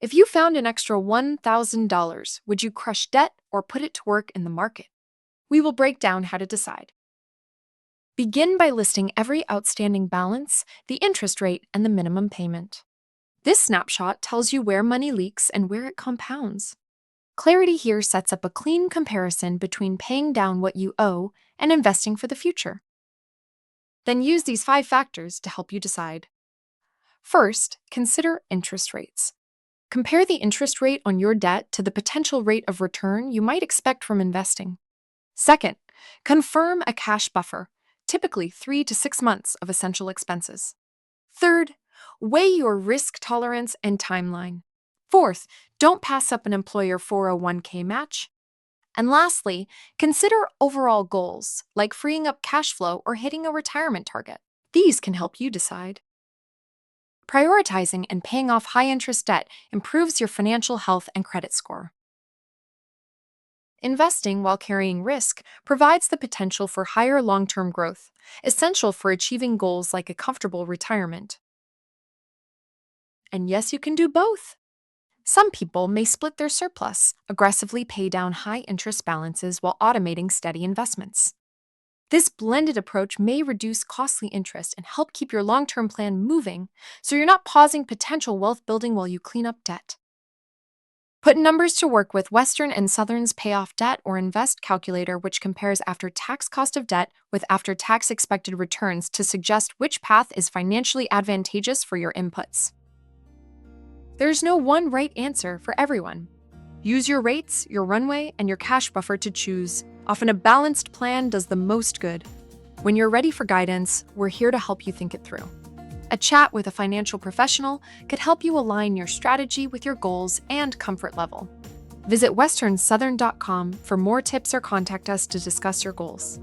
If you found an extra $1,000, would you crush debt or put it to work in the market? We will break down how to decide. Begin by listing every outstanding balance, the interest rate, and the minimum payment. This snapshot tells you where money leaks and where it compounds. Clarity here sets up a clean comparison between paying down what you owe and investing for the future. Then use these 5 factors to help you decide. First, consider interest rates. Compare the interest rate on your debt to the potential rate of return you might expect from investing. Second, confirm a cash buffer, typically 3 to 6 months of essential expenses. Third, weigh your risk tolerance and timeline. Fourth, don't pass up an employer 401k match. And lastly, consider overall goals, like freeing up cash flow or hitting a retirement target. These can help you decide. Prioritizing and paying off high-interest debt improves your financial health and credit score. Investing while carrying risk provides the potential for higher long-term growth, essential for achieving goals like a comfortable retirement. And yes, you can do both. Some people may split their surplus, aggressively pay down high-interest balances while automating steady investments. This blended approach may reduce costly interest and help keep your long-term plan moving, so you're not pausing potential wealth building while you clean up debt. Put numbers to work with Western and Southern's Payoff Debt or Invest calculator, which compares after-tax cost of debt with after-tax expected returns to suggest which path is financially advantageous for your inputs. There's no one right answer for everyone. Use your rates, your runway, and your cash buffer to choose. Often a balanced plan does the most good. When you're ready for guidance, we're here to help you think it through. A chat with a financial professional could help you align your strategy with your goals and comfort level. Visit westernsouthern.com for more tips or contact us to discuss your goals.